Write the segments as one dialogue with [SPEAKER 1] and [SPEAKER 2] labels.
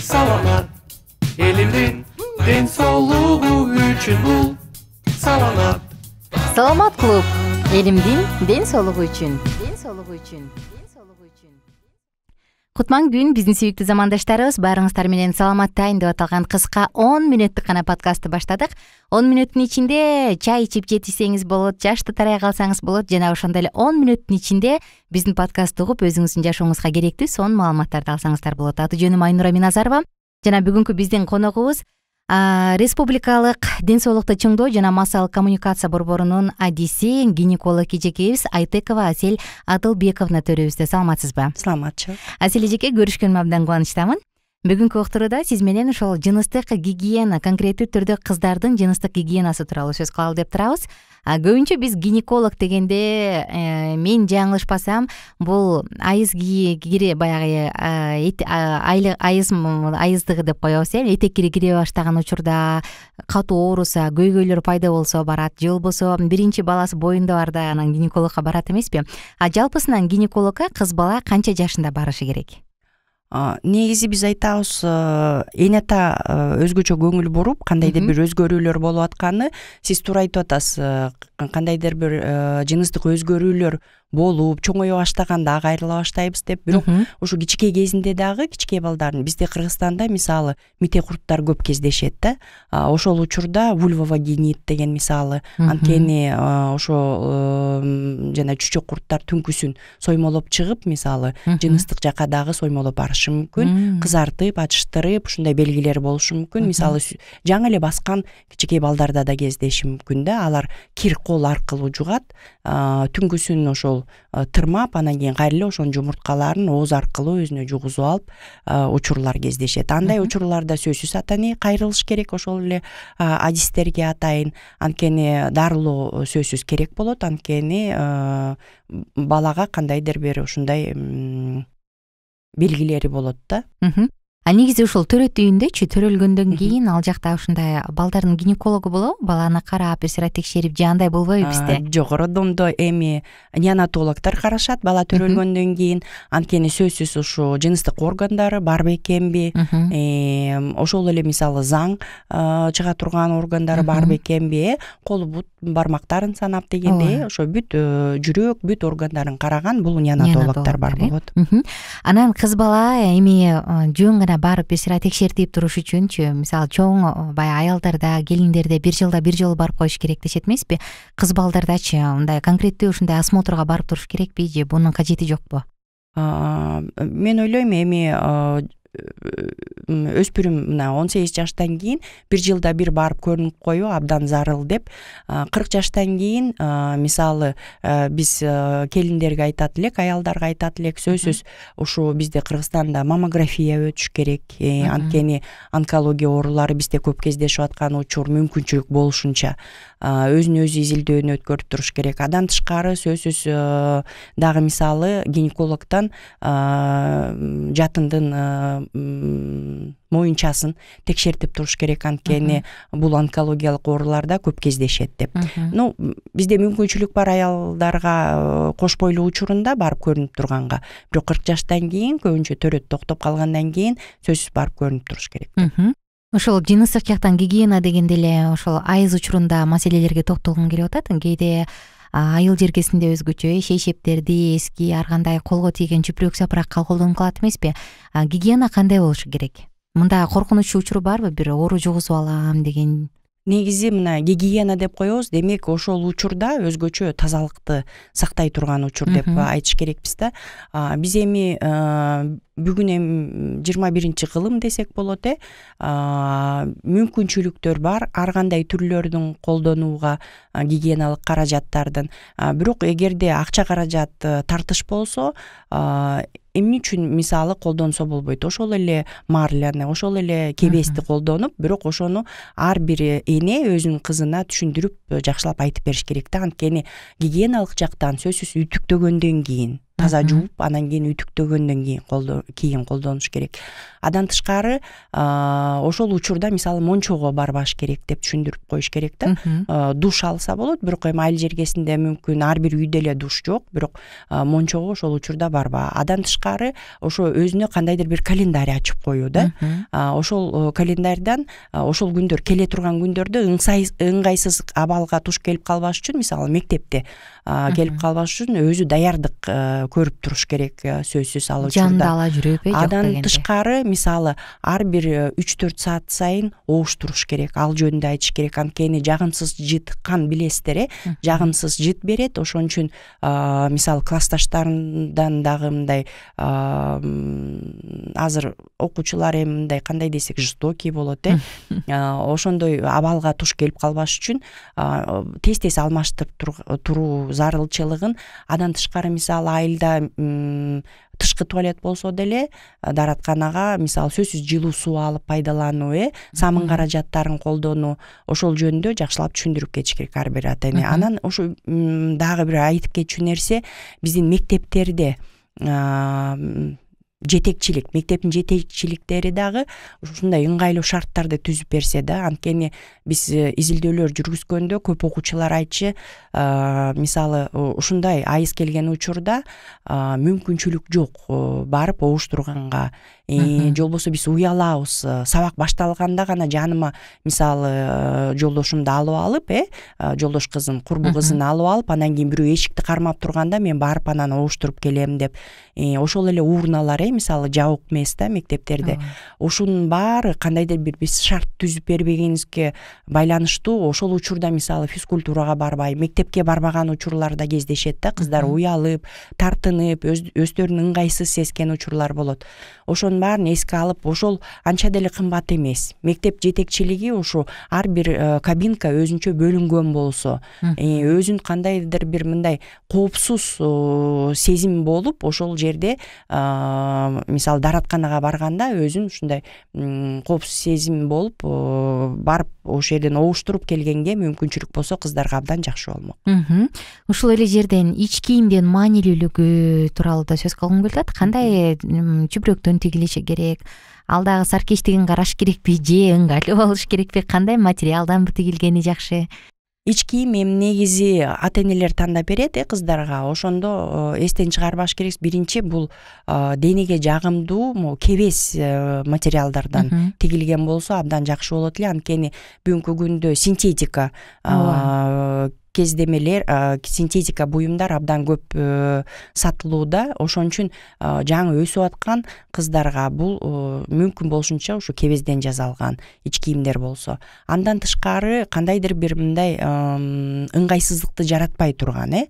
[SPEAKER 1] саламат. Элимдин ден соолугу үчүн бул саламат.
[SPEAKER 2] Саламат клуб. Элимдин ден соолугу үчүн. Кутман күн биздин сүйүктүү замандаштарыбыз, баарыңыздар менен саламаттайын деп аталган кыска 10 мүнөттүк гана подкастты баштадык. 10 мүнөттүн ичинде чай ичип жетишсеңиз болот, жашты тарай калсаңыз болот, жана ошондой эле 10 мүнөттүн ичинде биздин подкастты угуп өзүңүздүн жашооңузга керектүү сонун маалыматтарды алсаңыздар болот. Аты жөнүм Айнура Миназарова жана бүгүнкү биздин коногубуз Республикалык ден соолукту чыңдоо жана массалык коммуникация борборунун адиси, гинеколог эжекебиз Айтекова Асель Атылбековна төрөбүздө. Саламатсызбы?
[SPEAKER 3] Саламатчы.
[SPEAKER 2] Асель эжеке, көрүшкөнүмө абдан кубанычтамын. Бүгүнкү уктурууда сиз менен ошол жыныстык гигиена, конкреттүү түрдө кыздардын жыныстык гигиенасы тууралуу сөз кылалы деп турабыз. Көбүнчө биз гинеколог дегенде, мен жаңылышпасам, бул айыз кире баягы айыздыгы деп коебуз, этек кире баштаган учурда катуу ооруса, көйгөйлөр пайда болсо барат, же болбосо биринчи баласы боюнда барда анан гинекологко барат эмеспи? Жалпысынан гинекологко кыз бала канча жашында барышы керек?
[SPEAKER 3] Негизи биз айтабыз, эң ата өзгөчө көңүл буруп, кандайдыр бир өзгөрүүлөр болуп атканы, сиз туура айтып атасыз. Кандайдыр бир жыныстык өзгөрүүлөр болуп, чоңое баштаганда ага айрыла баштайбыз деп, бирок ушу кичинекей кезинде дагы кичинекей балдардын бизде Кыргызстанда мисалы мите курттар көп кездешет да. Ошол учурда вульвовагинит деген мисалы, анткени ошо жана чүчөк курттар түнкүсүн соймолоп чыгып, мисалы жыныстык жака дагы соймолоп барышы мүмкүн, кызартып, ачыштырып, ушундай белгилер болушу мүмкүн. Мисалы жаңы эле баскан кичинекей балдарда да кездеши мүмкүн да. Алар кир кол аркылуу жугат, түнкүсүн ошол тырмап, анан кийин кайра эле ошонун жумурткаларын ооз аркылуу өзүнө жугузуп алып учурлар кездешет. Андай учурларда сөзсүз ата эне кайрылыш керек, ошол эле адистерге атайын, анткени дарылоо сөзсүз керек болот, анткени балага кандайдыр бир ушундай белгилери болот да.
[SPEAKER 2] Негизи ушул төрөт үйүндөчү, төрөлгөндөн кийин ал жакта ушундай балдардын гинекологу болобу? Баланы карап, бир сыйра текшерип же андай болбойбу бизде?
[SPEAKER 3] Жок, роддомдо эми неонатологдор карашат бала төрөлгөндөн кийин, анткени сөзсүз ушу жыныстык органдары бар бекенби, ошол эле мисалы заң чыга турган органдары бар бекенби, колу бут бармактарын санап дегенде, ошо бүт жүрөк, бүт органдарын караган бул неонатологдор бар болот.
[SPEAKER 2] Анан кыз бала эми жөн гана барып бир сыйра текшертип туруш үчүнчү, мисалы чоң баягы аялдарда, келиндерде бир жылда бир жолу барып коюш керек дешет эмеспи? Кыз балдардачы мындай конкреттүү ушундай осмотрго барып туруш керекпи же бунун кажети жокпу?
[SPEAKER 3] Мен ойлойм, эми өспүрүм мына 18 жаштан кийин бир жылда бир барып көрүнүп коюу абдан зарыл деп. 40 жаштан кийин мисалы биз келиндерге айтат элек, аялдарга айтат элек, сөзсүз ушу бизде Кыргызстанда маммография өтүш керек. Анткени онкология оорулары бизде көп кездешип аткан учур, мүмкүнчүлүк болушунча өзүн өзү изилдөөнү өткөрүп туруш керек. Адан тышкары сөзсүз дагы мисалы гинекологдон жатындын моюнчасын текшертип туруш керек, анткени бул онкологиялык ооруларда көп кездешет деп. Бизде мүмкүнчүлүк бар аялдарга кош бойлуу учурунда барып көрүнүп турганга, бирок 40 жаштан кийин көбүнчө төрөт токтоп калгандан кийин сөзсүз барып көрүнүп туруш керек.
[SPEAKER 2] Ошол жыныстык жактан гигиена дегенде эле ошол айыз учурунда маселелерге токтолгум келип атат. Кээде айыл жергесинде өзгөчө шейшептерди, эски ар кандай колго тийген чүпүрөк сапырак колдонуп калат эмеспи? Гигиена кандай болушу керек? Мында коркунучу учур барбы, бир оору жугузуп алам деген?
[SPEAKER 3] Негизи мына гигиена деп коебуз, демек ошол учурда өзгөчө тазалыкты сактай турган учур деп айтыш керекпиз да. Биз эми бүгүн эми 21-кылым десек болот, мүмкүнчүлүктөр бар ар кандай түрлөрдүн колдонууга гигиеналык каражаттардын. Бирок эгерде акча каражат тартыш болсо, эмне үчүн мисалы колдонсо болбойт? Ошол эле марляны, ошол эле кебести колдонуп, бирок ошону ар бир эне өзүнүн кызына түшүндүрүп жакшылап айтып бериш керек да. Анткени гигиеналык жактан сөзсүз үтүктөгөндөн кийин таза жууп анан кийин үтүктөгөндөн кийин колдонуш керек. Андан тышкары ошол учурда мисалы мончого барбаш керек деп түшүндүрүп коюш керек да. Душ алса болот, бирок эми айыл жергесинде мүмкүн ар бир үйдө эле душ жок, бирок мончого ошол учурда барба. Андан тышкары ошо өзүнө кандайдыр бир календарь ачып коюу да. Ошол календарьдан ошол күндөр келе турган күндөрдө ыңгайсыз абалга туш келип калбаш үчүн, мисалы мектепте келип калбаш үчүн өзү даярдык көрүп туруш керек, сөзсүз ал учурда.
[SPEAKER 2] Жанында ала жүрүп жок дегенде.
[SPEAKER 3] Андан тышкары мисалы ар бир 3-4 саат сайын обуштуруш керек, ал жөнүндө айтыш керек. Анткени жагымсыз жыт, кан билесиздер, жагымсыз жыт берет. Ошон үчүн мисалы классташтарымдан дагы мындай азыр окуучулар эми мындай кандай десек жестокий болот, ошондой абалга туш келип калбаш үчүн тез алмаштырып туруу зарылчылыгын. Андан тышкары мисалы айылда тышкы туалет болсо деле дааратканага мисалы сөзсүз жылуу суу алып пайдалануу, самын каражаттарын колдонуу, ошол жөнүндө жакшылап түшүндүрүп кетиш керек ар бир ата эне. Анан ошо дагы бир айтып кетчү нерсе, биздин мектептерде мектептин жетекчиликтери дагы ушундай ыңгайлуу шарттарды түзүп берсе да. Анткени биз изилдөөлөр жүргүзгөндө көп окуучулар айтчы, мисалы ушундай айыз келген учурда мүмкүнчүлүк жок барып обуштурганга, же болбосо биз уялабыз, сабак башталганда гана жаныма мисалы жолдошумду алып алып, жолдош кызын, курбу кызын алып алып, анан кийин бирөө эшикти кармап турганда мен барып анан обуштуруп келем деп. Ошол эле урналар мисалы жабык эмес да мектептерде. Ошонун баары кандайдыр бир биз шарт түзүп бербегенибизге байланыштуу. Ошол учурда мисалы физкультурага барбай, мектепке барбаган учурларда кездешет да. Кыздар уялып, тартынып, өздөрүн ыңгайсыз сезген учурлар болот. Ошонун баарын эске алып, ошол анча деле кымбат эмес. Мектеп жетекчилиги ушу ар бир кабинка өзүнчө бөлүнгөн болсо, өзүн кандайдыр бир мындай коопсуз сезим болуп, ошол жерде мисалы дааратканага барганда өзүн ушундай коопсуз сезим болуп барып ошол жерден обуштуруп келгенге мүмкүнчүлүк болсо кыздарга абдан жакшы болмок.
[SPEAKER 2] Ушул эле жерден ич кийимдин маанилүүлүгү тууралуу да сөз кылгым келип атат. Кандай чүпүрөктөн тигилиши керек, ал дагы саркечтигин караш керекпи же ыңгайлуу болуш керекпи, кандай материалдан тигилгени жакшы?
[SPEAKER 3] Ич кийим эми негизи ата энелер тандап берет кыздарга. Ошондо эстен чыгарбаш керек. Биринчи бул денеге жагымдуу кебес материалдардан тигилген болсо абдан жакшы болот эле. Анткени бүгүнкү күндө синтетика кездемелер, синтетика буюмдар абдан көп сатылууда. Ошон үчүн жаңы өсүп аткан кыздарга бул мүмкүн болушунча ушу кебезден жасалган ич кийимдер болсо. Андан тышкары кандайдыр бир мындай ыңгайсыздыкты жаратпай турган,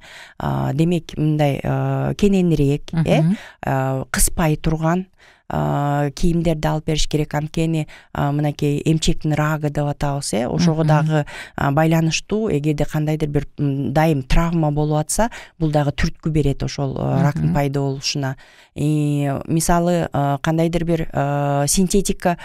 [SPEAKER 3] демек мындай кененирээк, кыспай турган кийимдерди алып бериш керек. Анткени мынакей эмчектин рагы деп атабыз, ошого дагы байланыштуу. Эгерде кандайдыр бир дайым травма болуп атса, бул дагы түрткү берет ошол рактын пайда болушуна. Мисалы кандайдыр бир синтетика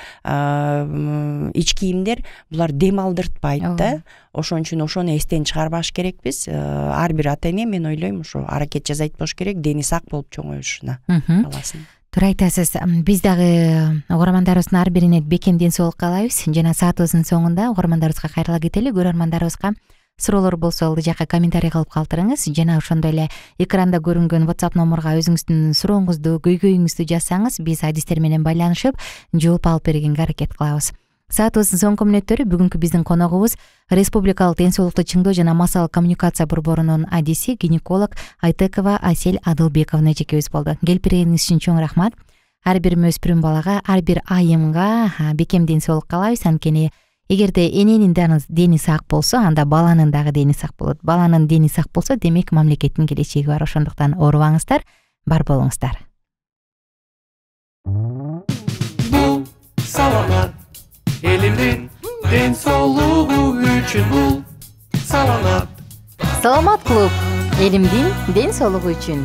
[SPEAKER 3] ич кийимдер булар дем алдыртпайт да. Ошон үчүн ошону эстен чыгарбаш керекпиз. Ар бир ата эне, мен ойлойм, ушу аракет жасайт болуш керек дени сак болуп чоңоюшуна баласын.
[SPEAKER 2] Туура айтасыз. Биз дагы угармандарыбыздын ар бирине бекем ден соолук каалайбыз. Жана саатыбыздын соңунда угармандарыбызга кайрыла кетели. Көрөрмандарыбызга суроолор болсо ал жака комментарий кылып калтырыңыз. Жана ошондой эле экранда көрүнгөн WhatsApp номурга өзүңүздүн сурооңузду, көйгөйүңүздү жазсаңыз, биз адистер менен байланышып жооп алып бергенге аракет кылабыз. Саатыбыздын соңку мүнөттөрү бүгүнкү биздин коногубуз Республикалык ден соолукту чыңдоо жана массалык коммуникация борборунун адиси, гинеколог Айтекова Асель Адылбековна эжекебиз болду. Келип бергениңиз үчүн чоң рахмат. Ар бир өспүрүм балага, ар бир айымга бекем ден соолук каалайбыз. Анткени эгерде эненин дени сак болсо, анда баланын дагы дени сак болот. Баланын дени сак болсо, демек мамлекеттин келечеги бар. Ошондуктан оорубаңыздар, бар болуңуздар.
[SPEAKER 1] Бул саламат элимдин ден соолугу үчүн бул саламат.
[SPEAKER 2] Саламат клуб элимдин ден соолугу үчүн.